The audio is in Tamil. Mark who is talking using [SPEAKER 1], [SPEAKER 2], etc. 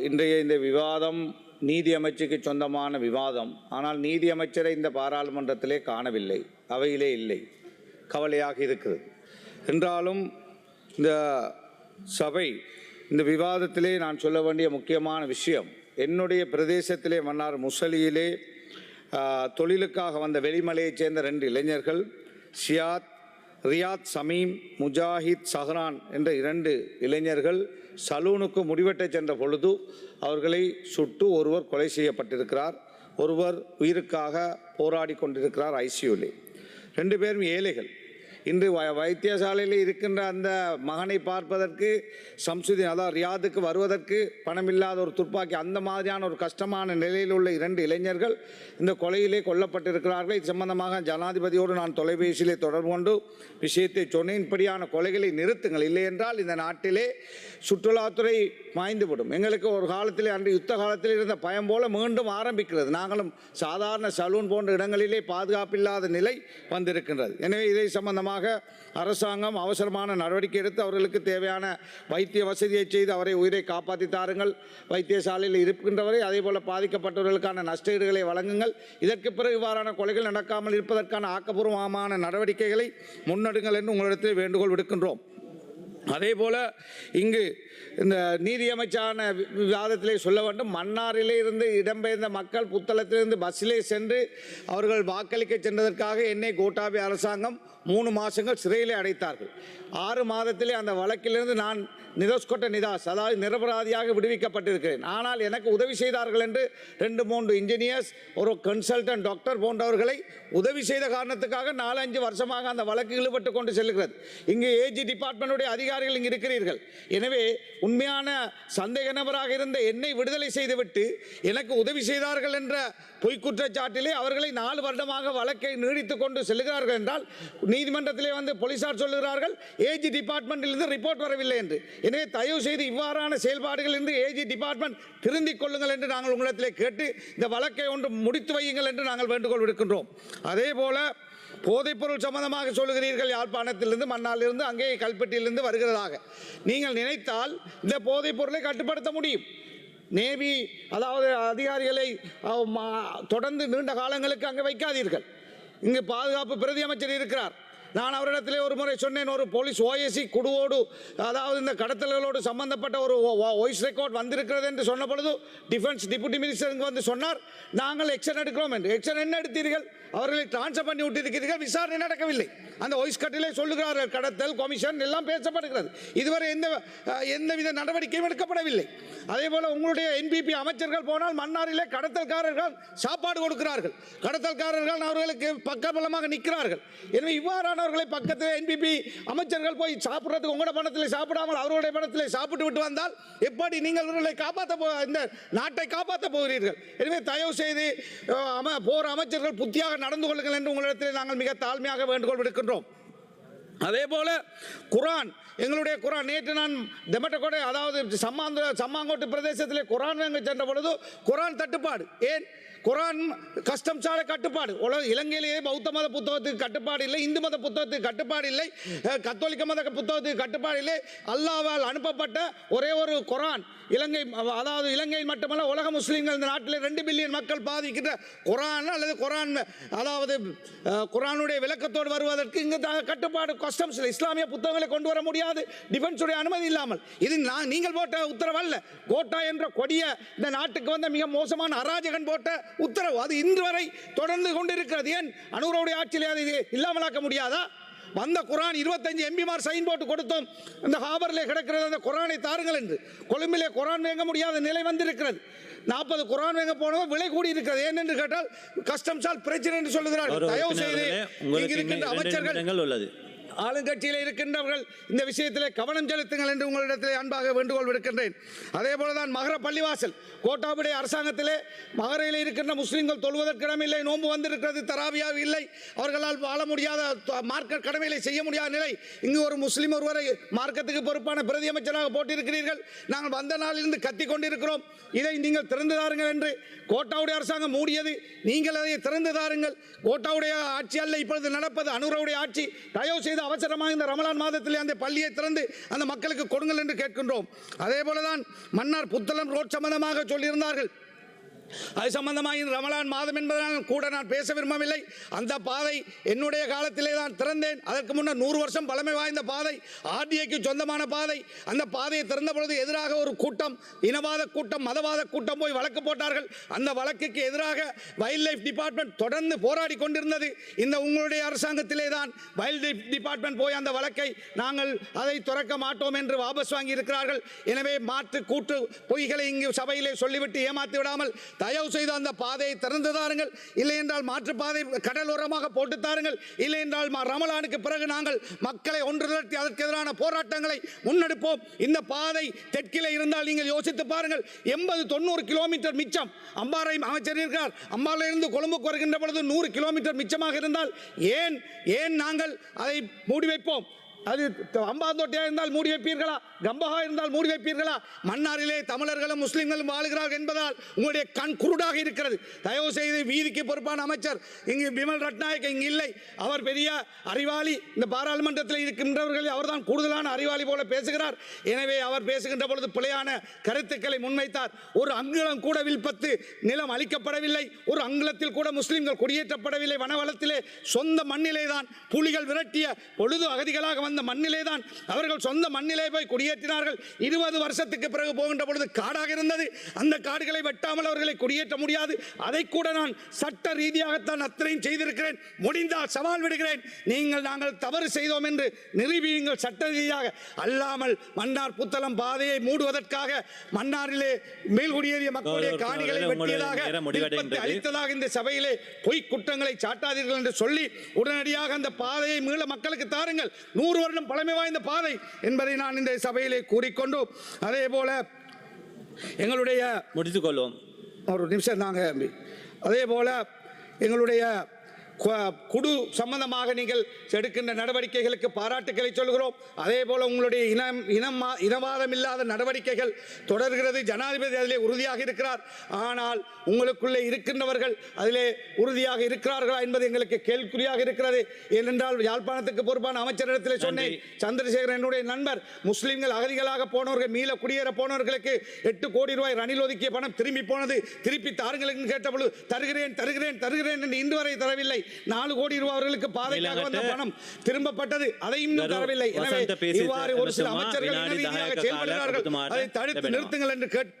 [SPEAKER 1] இன்றைய இந்த விவாதம் நீதி அமைச்சுக்கு சொந்தமான விவாதம். ஆனால் நீதி அமைச்சரை இந்த பாராளுமன்றத்திலே காணவில்லை, அவையிலே இல்லை. கவலையாக இருக்குது. என்றாலும் இந்த சபை இந்த விவாதத்திலே நான் சொல்ல வேண்டிய முக்கியமான விஷயம், என்னுடைய பிரதேசத்திலே மன்னார் முசலியிலே தொழிலுக்காக வந்த வெளிமலையைச் சேர்ந்த 2 இளைஞர்கள், ரியாத் சமீம், முஜாஹித் சஹ்ரான் என்ற 2 இளைஞர்கள் சலூனுக்கு முடிவெட்டச் சென்ற பொழுது அவர்களை சுட்டு ஒருவர் கொலை செய்யப்பட்டிருக்கிறார், ஒருவர் உயிருக்காக போராடி கொண்டிருக்கிறார் ஐசியூலே. 2 பேரும் ஏழைகள். இன்று வைத்தியசாலையில் இருக்கின்ற அந்த மகனை பார்ப்பதற்கு சம்சுதீன், அதாவது ரியாதுக்கு வருவதற்கு பணமில்லாத ஒரு துப்பாக்கி, அந்த மாதிரியான ஒரு கஷ்டமான நிலையில் உள்ள 2 இளைஞர்கள் இந்த கொலையிலே கொல்லப்பட்டிருக்கிறார்கள். இது சம்பந்தமாக ஜனாதிபதியோடு நான் தொலைபேசியிலே தொடர்பு கொண்டு விஷயத்தை சொன்னேன். இப்படியான கொலைகளை நிறுத்துங்கள், இல்லை என்றால் இந்த நாட்டிலே சுற்றுலாத்துறை மாய்ந்துவிடும். எங்களுக்கு ஒரு காலத்திலே, அன்று யுத்த காலத்தில் இருந்த பயம் போல மீண்டும் ஆரம்பிக்கிறது. நாங்களும் சாதாரண சலூன் போன்ற இடங்களிலே பாதுகாப்பில்லாத நிலை வந்திருக்கின்றது. எனவே இதை சம்பந்தமாக அரசாங்கம் அவசரமான நடவடிக்கை எடுத்து அவர்களுக்கு தேவையான வைத்திய வசதியை செய்து அவரை உயிரை காப்பாற்றி தாருங்கள். வைத்தியசாலையில் இருக்கின்றவரை அதேபோல பாதிக்கப்பட்டவர்களுக்கான நஷ்டஈடுகளை வழங்குங்கள். இதற்கு பிறகு இவ்வாறான கொலைகள் நடக்காமல் இருப்பதற்கான ஆக்கப்பூர்வமான நடவடிக்கைகளை முன்னெடுங்கள் என்று உங்களிடத்தில் வேண்டுகோள் விடுக்கின்றோம். அதேபோல இங்கு இந்த நீதியமைச்சான விவாதத்திலே சொல்ல வேண்டும், மன்னாரிலே இருந்து இடம்பெயர்ந்த மக்கள் புத்தளத்திலிருந்து பஸ்ஸிலே சென்று அவர்கள் வாக்களிக்க சென்றதற்காக என்னை கோட்டாபி அரசாங்கம் 3 மாதங்கள் சிறையிலே அடைத்தார்கள். 6 மாதத்திலே அந்த வழக்கிலிருந்து நான் நிதாஸ், அதாவது நிரபராதியாக விடுவிக்கப்பட்டிருக்கிறேன். ஆனால் எனக்கு உதவி செய்தார்கள் என்று 2-3 இன்ஜினியர்ஸ், ஒரு கன்சல்டன்ட் டாக்டர் போன்றவர்களை உதவி செய்த காரணத்துக்காக 4-5 வருஷமாக அந்த வழக்கு இழுபட்டு கொண்டு செல்கிறது. இங்கு ஏஜி டிபார்ட்மெண்ட்டுடைய அதிகாரிகள் இங்கு இருக்கிறீர்கள். எனவே உண்மையான சந்தேக நபராக இருந்த என்னை விடுதலை செய்துவிட்டு எனக்கு உதவி செய்தார்கள் என்ற பொய்க்குற்றச்சாட்டிலே அவர்களை 4 வருடமாக வழக்கை நீடித்துக் கொண்டு செல்கிறார்கள் என்றால் நீதிமன்றத்திலே வந்து போலீசார் சொல்லுகிறார்கள் ஏஜி டிபார்ட்மெண்ட்டிலிருந்து ரிப்போர்ட் வரவில்லை என்று. எனவே தயவு செய்து இவ்வாறான செயல்பாடுகள் இருந்து ஏஜி டிபார்ட்மெண்ட் திருந்திக் கொள்ளுங்கள் என்று நாங்கள் உங்களிடத்திலே கேட்டு இந்த வழக்கை ஒன்று முடித்து வையுங்கள் என்று நாங்கள் வேண்டுகோள் விடுக்கின்றோம். அதே போல போதைப்பொருள் சம்பந்தமாக சொல்லுகிறீர்கள், யாழ்ப்பாணத்திலிருந்து மன்னாரிலிருந்து அங்கே கல்பெட்டியிலிருந்து வருகிறதாக. நீங்கள் நினைத்தால் இந்த போதைப் பொருளை கட்டுப்படுத்த முடியும். நேவி, அதாவது அதிகாரிகளை தொடர்ந்து நீண்ட காலங்களுக்கு அங்கே வைக்காதீர்கள். இங்கு பாதுகாப்பு பிரதி அமைச்சர் இருக்கிறார். நான் அவரிடத்திலே ஒரு முறை சொன்னேன், ஒரு போலீஸ் ஓஎஸ்சி குழுவோடு, அதாவது இந்த கடத்தல்களோடு சம்பந்தப்பட்ட ஒரு வாய்ஸ் ரெக்கார்ட் வந்திருக்கிறது என்று சொன்ன பொழுது டிஃபென்ஸ் டிப்யூட்டி மினிஸ்டர் இங்கே வந்து சொன்னார், நாங்கள் எக்ஷன் எடுக்கிறோம் என்று. எக்ஷன் என்ன எடுத்தீர்கள்? அவர்களை டிரான்ஸ்ஃபர் பண்ணி விட்டிருக்கிறீர்கள், விசாரணை நடக்கவில்லை. அந்த வாய்ஸ் கட்டிலே சொல்லுகிறார்கள் கடத்தல் கமிஷன் எல்லாம் பேசப்படுகிறது. இதுவரை எந்தவித நடவடிக்கையும் எடுக்கப்படவில்லை. அதே போல உங்களுடைய என்பிபி அமைச்சர்கள் போனால் மன்னாரிலே கடத்தல்காரர்கள் சாப்பாடு கொடுக்கிறார்கள், கடத்தல்காரர்கள் அவர்களுக்கு பக்கபலமாக நிற்கிறார்கள். எனவே இவ்வாறானவர்களை பக்கத்தில் என்பிபி அமைச்சர்கள் போய் சாப்பிட்றதுக்கு உங்களோட பணத்தில் சாப்பிடாமல் அவர்களுடைய பணத்தில் சாப்பிட்டு விட்டு வந்தால் எப்படி நீங்கள் இவர்களை இந்த நாட்டை காப்பாற்ற போகிறீர்கள்? எனவே தயவு செய்து போர் அமைச்சர்கள் புத்தியாக நடந்து கொள்ளுங்கள் என்று உங்களிடத்தில் நாங்கள் மிக தாழ்மையாக வேண்டுகோள் விடுக்கின்றோம். அதே போல குரான், எங்களுடைய குரான், நேற்று நான் தெமட்டகோட்டை, அதாவது சம்மாங்கோட்டு பிரதேசத்திலே குரான் வாங்க சென்ற பொழுது குரான் தட்டுப்பாடு. ஏன்? குரான் கஸ்டம் சாலை கட்டுப்பாடு. இலங்கையிலேயே பௌத்த மத புத்தகத்துக்கு கட்டுப்பாடு இல்லை, இந்து மத புத்தகத்துக்கு கட்டுப்பாடு இல்லை, கத்தோலிக்க மத புத்தகத்துக்கு கட்டுப்பாடு இல்லை. அல்லாஹ்வால் அனுப்பப்பட்ட ஒரே ஒரு குரான் இலங்கை, அதாவது இலங்கையில் மட்டுமல்ல உலக முஸ்லீம்கள், இந்த நாட்டில் 2 பில்லியன் மக்கள் பாதிக்கின்ற குரான் அல்லது குரான், அதாவது குரானுடைய விளக்கத்தோடு வருவதற்கு இங்கு கட்டுப்பாடு கஸ்டம்ஸ் இல்லை. இஸ்லாமிய புத்தகங்களை கொண்டு வர முடியாது டிஃபென்ஸுடைய அனுமதி இல்லாமல். இது நீங்கள் போட்ட உத்தரவல்ல, கோட்டா என்ற கொடிய இந்த நாட்டுக்கு வந்த மிக மோசமான அராஜகன் போட்ட உத்தரவு. அது இன்று வரை தொடர்ந்து கொண்டிருக்கிறது. ஏன் அனுரவுடைய ஆட்சியிலே அது இல்லாமலாக்க முடியாதா? வந்த குரான் 25 எம்பிமார் சைன் போட்டு கொடுத்தோம், இந்த ஹாபரிலே கிடக்கிறது, அந்த குரானை தாருங்கள் என்று. கொழும்பிலே குரான் வாங்க முடியாத நிலை வந்திருக்கிறது. 40 குரான் வாங்க போனதும் விலை கூடி இருக்கிறது. ஏனென்று கேட்டால் கஸ்டம்ஸால் பிரச்சனை என்று சொல்லுகிறார்கள். தயவு செய்து இருக்கின்ற அமைச்சர்கள் உள்ளது, ஆளுங்கட்சியில் இருக்கின்றவர்கள் இந்த விஷயத்தில் கவனம் செலுத்துங்கள் என்று உங்களிடத்தில் அன்பாக வேண்டுகோள் விடுக்கின்றேன். அதே போலதான் மகர பள்ளிவாசல், கோட்டாபுடைய அரசாங்கத்திலே மகரையில் இருக்கின்ற முஸ்லிம்கள் தொழுவதற்கு இடமில்லை, நோன்பு வந்திருக்கிறது, தராவியா இல்லை, அவர்களால் வாழ முடியாத மார்க்க கடமைகளை செய்ய முடியாத நிலை. இங்கு ஒரு முஸ்லிம் ஒருவரை மார்க்கத்துக்கு பொறுப்பான பிரதி அமைச்சராக போட்டிருக்கிறீர்கள். நாங்கள் வந்த நாளிலிருந்து கத்தி கொண்டிருக்கிறோம், இதை நீங்கள் திறந்து தாருங்கள் என்று. கோட்டாவுடைய அரசாங்கம் மூடியது, நீங்கள் அதை திறந்து தாருங்கள். கோட்டாவுடைய ஆட்சி அல்ல இப்பொழுது நடப்பது, அனுரவுடைய ஆட்சி. தயவு செய்து செய்து அவசரமாக இந்த ரமலான் மாதத்திலே அந்த பள்ளியை திறந்து அந்த மக்களுக்கு கொடுங்கள் என்று கேட்கின்றோம். அதே போலதான் மன்னார் புத்தளம் ரோட் சம்பந்தமாக சொல்லியிருந்தார்கள். அது சம்பந்தமாக ரமலான் மாதம் என்பதனால் கூட நான் பேச விரும்பவில்லை. அந்த பாதை என்னுடைய காலத்திலே தான் திறந்தேன். அதற்கு முன்னர் 100 வருஷம் பழமை வாய்ந்த பாதை, ஆர்டிஐக்கு சொந்தமான பாதை. அந்த பாதையை திறந்த பொழுது எதிராக ஒரு கூட்டம், இனவாத கூட்டம், மதவாத கூட்டம் போய் வழக்கு போட்டார்கள். அந்த வழக்குக்கு எதிராக வைல்ட் லைஃப் டிபார்ட்மெண்ட் தொடர்ந்து போராடி கொண்டிருந்தது. இந்த உங்களுடைய அரசாங்கத்திலே தான் வைல்ட் லைஃப் டிபார்ட்மெண்ட் போய் அந்த வழக்கை நாங்கள் அதை துறக்க மாட்டோம் என்று வாபஸ் வாங்கி இருக்கிறார்கள். எனவே மாற்று கூட்டு பொய்களை இங்கு சபையிலே சொல்லிவிட்டு ஏமாற்றி விடாமல் தயவு செய்து அந்த பாதையை திறந்து தாருங்கள். இல்லை என்றால் மாற்று பாதை கடலோரமாக போட்டு தாருங்கள். இல்லை என்றால் ரமலானுக்கு பிறகு நாங்கள் மக்களை ஒன்று திரட்டி அதற்கு எதிரான போராட்டங்களை முன்னெடுப்போம். இந்த பாதை தெற்கிலே இருந்தால் நீங்கள் யோசித்து பாருங்கள், 80-90 கிலோமீட்டர் மிச்சம். அம்பாறை அமைச்சர் இருக்கிறார், அம்பாறையிலிருந்து கொழும்புக்கு வருகின்ற பொழுது 100 கிலோமீட்டர் மிச்சமாக இருந்தால் ஏன் நாங்கள் அதை மூடி வைப்போம்? அது அம்பாந்தோட்டையாக இருந்தால் மூடி வைப்பீர்களா? கம்பஹா இருந்தால் மூடி வைப்பீர்களா? மன்னாரிலே தமிழர்களும் முஸ்லிம்களும் வாழ்கிறார்கள் என்பதால் உங்களுடைய கண் குருடாக இருக்கிறது. தயவு செய்து வீதிக்கு பொறுப்பான அமைச்சர் இங்கு பிமல் ரட்நாயக் இங்கு இல்லை. அவர் பெரிய அறிவாளி. இந்த பாராளுமன்றத்தில் இருக்கின்றவர்கள் அவர்தான் கூடுதலான அறிவாளி போல பேசுகிறார். எனவே அவர் பேசுகின்ற பொழுது பிழையான கருத்துக்களை முன்வைத்தார். ஒரு அங்குலம் கூட வில்பத்து நிலம் அளிக்கப்படவில்லை. ஒரு அங்குலத்தில் கூட முஸ்லிம்கள் குடியேற்றப்படவில்லை. வனவளத்திலே சொந்த மண்ணிலே தான் புலிகள் விரட்டிய பொழுது அகதிகளாக வந்த மண்ணிலே தான் அவர்கள் சொந்த மண்ணிலே போய் குடியேற்றினார்கள். 20 வருஷத்துக்கு பிறகு போகின்ற பொழுது காடாக இருந்தது. அந்த காடுகளை வெட்டாமல் அவர்களை குடியேற்ற முடியாது. அதை கூட நான் சட்ட ரீதியாகத்தான் அத்தனையும் செய்திருக்கிறேன். முடிந்தால் சவால் விடுகிறேன், நாங்கள் தவறு செய்தோம் என்று நிரூபியுங்கள் சட்ட ரீதியாக. அல்லாமல் மன்னார் புத்தளம் பாதையை மூடுவதற்காக மன்னாரிலே மேல்குடியேறிய மக்களுடைய காணிகளை வெட்டியதாக அளித்ததாக இந்த சபையிலே பொய் குற்றங்களை சாட்டாதீர்கள் என்று சொல்லி உடனடியாக அந்த பாதையை மீள மக்களுக்கு தாருங்கள். 100 வருடம் பழமை வாய்ந்த பாதை என்பதை நான் இந்த சபையிலே கூறிக்கொண்டு, அதே போல எங்களுடைய
[SPEAKER 2] முடித்துக் கொள்வோம்.
[SPEAKER 1] ஒரு நிமிஷம் தாங்க. அதே போல எங்களுடைய குடு சம்பந்தமாக நீங்கள் எடுக்கின்ற நடவடிக்கைகளுக்கு பாராட்டுக்களை சொல்கிறோம். அதே போல உங்களுடைய இனவாதம் இல்லாத நடவடிக்கைகள் தொடர்கிறது. ஜனாதிபதி அதிலே உறுதியாக இருக்கிறார். ஆனால் உங்களுக்குள்ளே இருக்கின்றவர்கள் அதிலே உறுதியாக இருக்கிறார்களா என்பது எங்களுக்கு கேள்விக்குறியாக இருக்கிறது. ஏனென்றால் யாழ்ப்பாணத்துக்கு பொறுப்பான அமைச்சரிடத்தில் சொன்னேன், சந்திரசேகரன் என்னுடைய நண்பர், முஸ்லிம்கள் அகதிகளாக போனவர்கள் மீள குடியேற போனவர்களுக்கு 8 கோடி ரூபாய் ரணில் ஒதுக்கிய பணம் திரும்பி போனது. திருப்பி தாருங்கள் என்று கேட்டபொழுது தருகிறேன் என்று இன்று வரை தரவில்லை. 4 கோடி ரூபாய் அவர்களுக்கு பாதைக்காக வந்த பணம் திரும்பப்பட்டது, அதையும் தரவில்லை. எனவே இவ்வாறு ஒரு சில அமைச்சர்கள் இன ரீதியாக செயல்படுகிறார்கள். அதை தடுத்து நிறுத்துங்கள் என்று கேட்டு